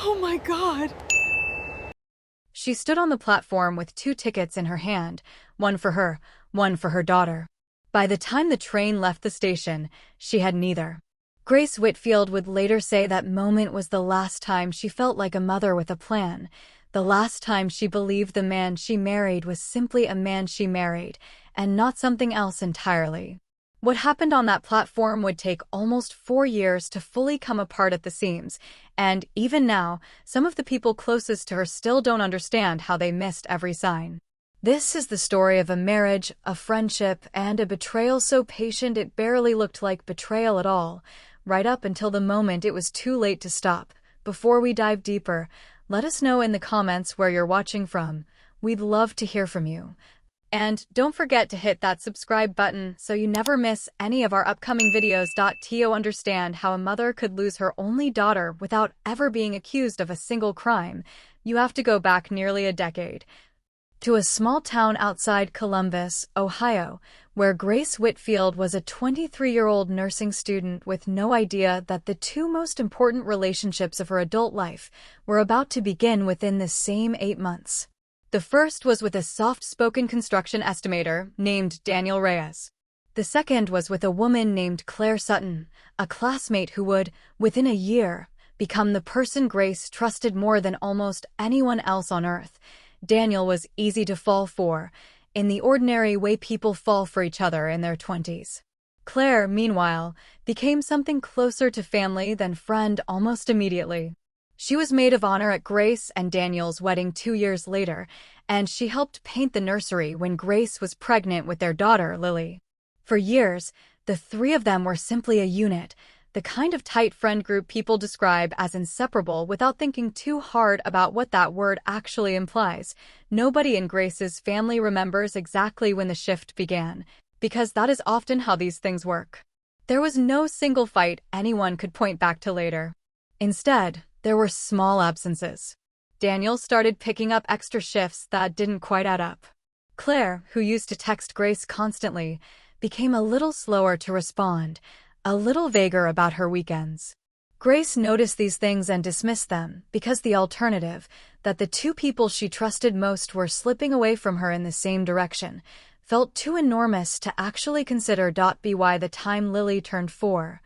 Oh my God. She stood on the platform with 2 tickets in her hand, one for her, one for her daughter. By the time the train left the station, she had neither. Grace Whitfield would later say that moment was the last time she felt like a mother with a plan, the last time she believed the man she married was simply a man she married, and not something else entirely. What happened on that platform would take almost 4 years to fully come apart at the seams, and even now, some of the people closest to her still don't understand how they missed every sign. This is the story of a marriage, a friendship, and a betrayal so patient it barely looked like betrayal at all, right up until the moment it was too late to stop. Before we dive deeper, let us know in the comments where you're watching from. We'd love to hear from you. And don't forget to hit that subscribe button so you never miss any of our upcoming videos. To understand how a mother could lose her only daughter without ever being accused of a single crime, you have to go back nearly a decade. To a small town outside Columbus, Ohio, where Grace Whitfield was a 23-year-old nursing student with no idea that the 2 most important relationships of her adult life were about to begin within the same 8 months. The first was with a soft-spoken construction estimator named Daniel Reyes. The second was with a woman named Claire Sutton, a classmate who would, within a year, become the person Grace trusted more than almost anyone else on earth. Daniel was easy to fall for, in the ordinary way people fall for each other in their 20s. Claire, meanwhile, became something closer to family than friend almost immediately. She was maid of honor at Grace and Daniel's wedding 2 years later, and she helped paint the nursery when Grace was pregnant with their daughter, Lily. For years, the 3 of them were simply a unit, the kind of tight friend group people describe as inseparable without thinking too hard about what that word actually implies. Nobody in Grace's family remembers exactly when the shift began, because that is often how these things work. There was no single fight anyone could point back to later. Instead, there were small absences. Daniel started picking up extra shifts that didn't quite add up. Claire, who used to text Grace constantly, became a little slower to respond, a little vaguer about her weekends. Grace noticed these things and dismissed them because the alternative, that the 2 people she trusted most were slipping away from her in the same direction, felt too enormous to actually consider. By the time Lily turned 4,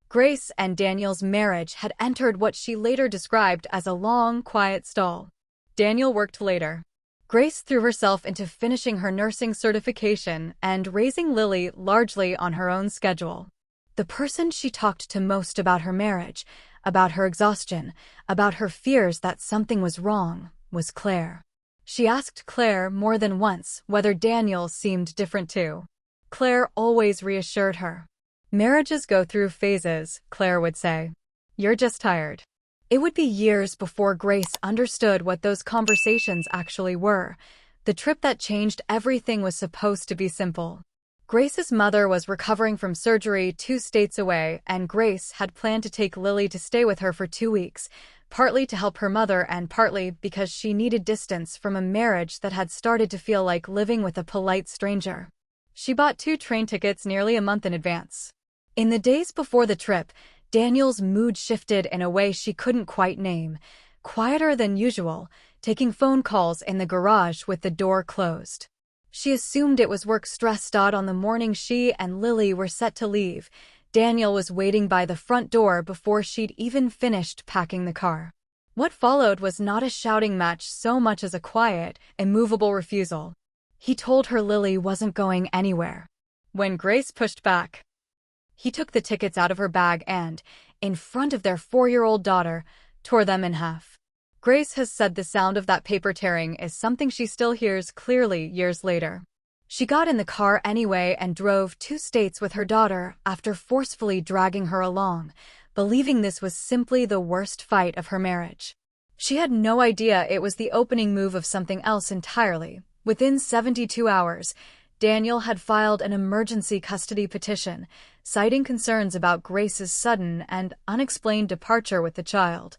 Grace and Daniel's marriage had entered what she later described as a long, quiet stall. Daniel worked later. Grace threw herself into finishing her nursing certification and raising Lily largely on her own schedule. The person she talked to most about her marriage, about her exhaustion, about her fears that something was wrong, was Claire. She asked Claire more than once whether Daniel seemed different too. Claire always reassured her. "Marriages go through phases," Claire would say. "You're just tired." It would be years before Grace understood what those conversations actually were. The trip that changed everything was supposed to be simple. Grace's mother was recovering from surgery 2 states away, and Grace had planned to take Lily to stay with her for 2 weeks, partly to help her mother and partly because she needed distance from a marriage that had started to feel like living with a polite stranger. She bought 2 train tickets nearly a month in advance. In the days before the trip, Daniel's mood shifted in a way she couldn't quite name, quieter than usual, taking phone calls in the garage with the door closed. She assumed it was work stress. On the morning she and Lily were set to leave, Daniel was waiting by the front door before she'd even finished packing the car. What followed was not a shouting match so much as a quiet, immovable refusal. He told her Lily wasn't going anywhere. When Grace pushed back, he took the tickets out of her bag and, in front of their 4-year-old daughter, tore them in half. Grace has said the sound of that paper tearing is something she still hears clearly years later. She got in the car anyway and drove 2 states with her daughter after forcefully dragging her along, believing this was simply the worst fight of her marriage. She had no idea it was the opening move of something else entirely. Within 72 hours, Daniel had filed an emergency custody petition, citing concerns about Grace's sudden and unexplained departure with the child.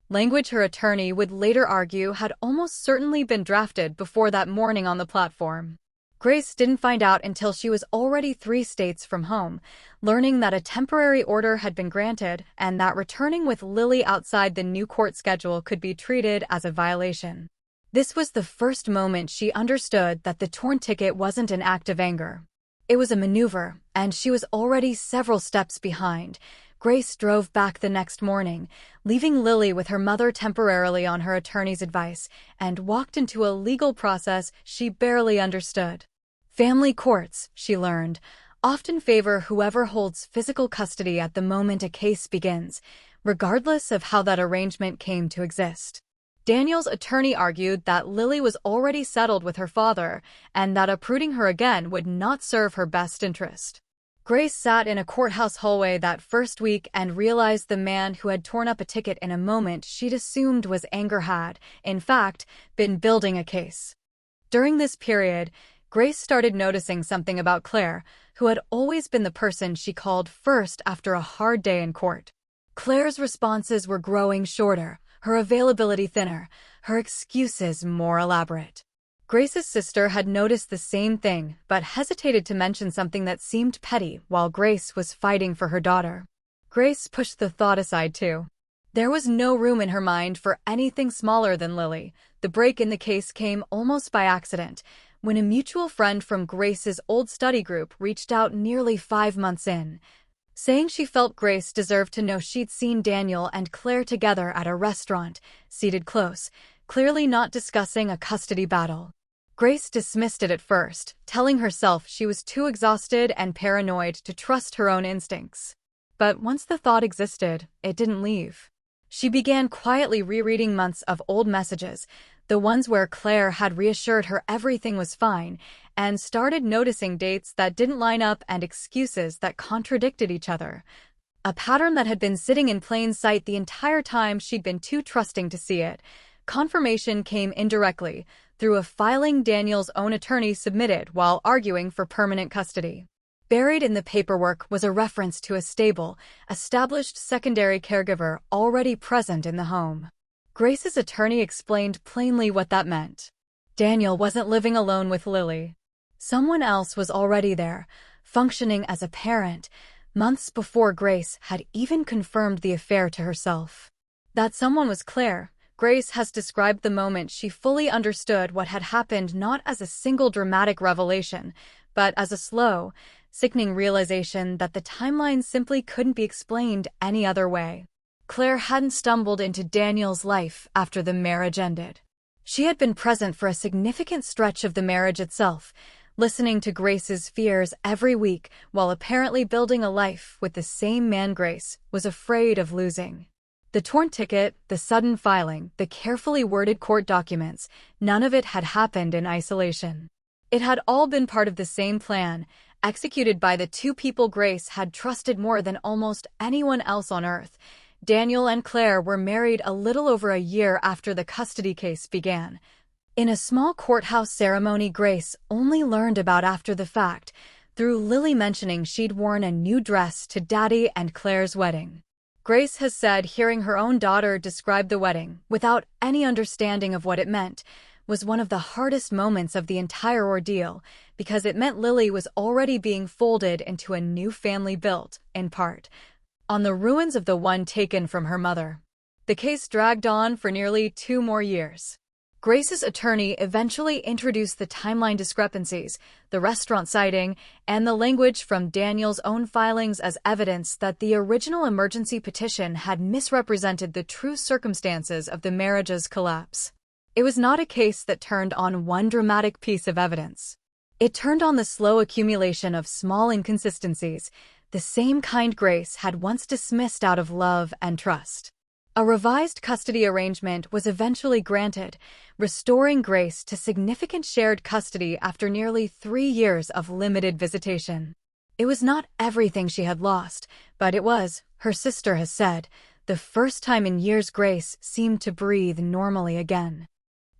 Language her attorney would later argue had almost certainly been drafted before that morning on the platform. Grace didn't find out until she was already 3 states from home, learning that a temporary order had been granted and that returning with Lily outside the new court schedule could be treated as a violation. This was the first moment she understood that the torn ticket wasn't an act of anger. It was a maneuver, and she was already several steps behind. Grace drove back the next morning, leaving Lily with her mother temporarily on her attorney's advice, and walked into a legal process she barely understood. Family courts, she learned, often favor whoever holds physical custody at the moment a case begins, regardless of how that arrangement came to exist. Daniel's attorney argued that Lily was already settled with her father and that uprooting her again would not serve her best interest. Grace sat in a courthouse hallway that first week and realized the man who had torn up a ticket in a moment she'd assumed was anger had, in fact, been building a case. During this period, Grace started noticing something about Claire, who had always been the person she called first after a hard day in court. Claire's responses were growing shorter, her availability thinner, her excuses more elaborate. Grace's sister had noticed the same thing, but hesitated to mention something that seemed petty while Grace was fighting for her daughter. Grace pushed the thought aside too. There was no room in her mind for anything smaller than Lily. The break in the case came almost by accident, when a mutual friend from Grace's old study group reached out nearly 5 months in, saying she felt Grace deserved to know she'd seen Daniel and Claire together at a restaurant, seated close, clearly not discussing a custody battle. Grace dismissed it at first, telling herself she was too exhausted and paranoid to trust her own instincts. But once the thought existed, it didn't leave. She began quietly rereading months of old messages, the ones where Claire had reassured her everything was fine, and started noticing dates that didn't line up and excuses that contradicted each other. A pattern that had been sitting in plain sight the entire time she'd been too trusting to see it. Confirmation came indirectly, through a filing Daniel's own attorney submitted while arguing for permanent custody. Buried in the paperwork was a reference to a stable, established secondary caregiver already present in the home. Grace's attorney explained plainly what that meant. Daniel wasn't living alone with Lily. Someone else was already there, functioning as a parent, months before Grace had even confirmed the affair to herself. That someone was Claire. Grace has described the moment she fully understood what had happened not as a single dramatic revelation, but as a slow, sickening realization that the timeline simply couldn't be explained any other way. Claire hadn't stumbled into Daniel's life after the marriage ended. She had been present for a significant stretch of the marriage itself, listening to Grace's fears every week while apparently building a life with the same man Grace was afraid of losing. The torn ticket, the sudden filing, the carefully worded court documents, none of it had happened in isolation. It had all been part of the same plan, executed by the two people Grace had trusted more than almost anyone else on earth. Daniel and Claire were married a little over a year after the custody case began. In a small courthouse ceremony Grace only learned about after the fact, through Lily mentioning she'd worn a new dress to Daddy and Claire's wedding. Grace has said hearing her own daughter describe the wedding, without any understanding of what it meant, was one of the hardest moments of the entire ordeal, because it meant Lily was already being folded into a new family built, in part, on the ruins of the one taken from her mother. The case dragged on for nearly 2 more years. Grace's attorney eventually introduced the timeline discrepancies, the restaurant sighting, and the language from Daniel's own filings as evidence that the original emergency petition had misrepresented the true circumstances of the marriage's collapse. It was not a case that turned on one dramatic piece of evidence. It turned on the slow accumulation of small inconsistencies, the same kind Grace had once dismissed out of love and trust. A revised custody arrangement was eventually granted, restoring Grace to significant shared custody after nearly 3 years of limited visitation. It was not everything she had lost, but it was, her sister has said, the first time in years Grace seemed to breathe normally again.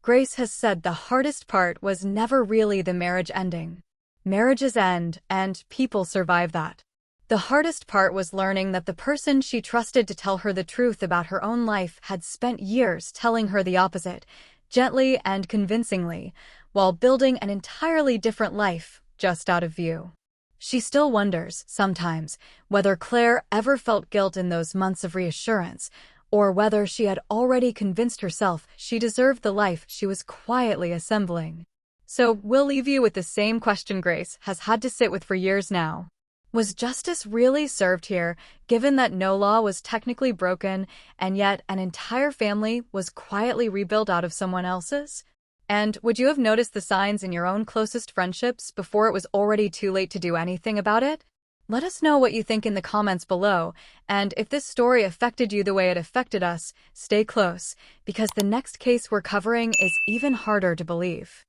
Grace has said the hardest part was never really the marriage ending. Marriages end, and people survive that. The hardest part was learning that the person she trusted to tell her the truth about her own life had spent years telling her the opposite, gently and convincingly, while building an entirely different life just out of view. She still wonders, sometimes, whether Claire ever felt guilt in those months of reassurance, or whether she had already convinced herself she deserved the life she was quietly assembling. So, we'll leave you with the same question Grace has had to sit with for years now. Was justice really served here, given that no law was technically broken, and yet an entire family was quietly rebuilt out of someone else's? And would you have noticed the signs in your own closest friendships before it was already too late to do anything about it? Let us know what you think in the comments below, and if this story affected you the way it affected us, stay close, because the next case we're covering is even harder to believe.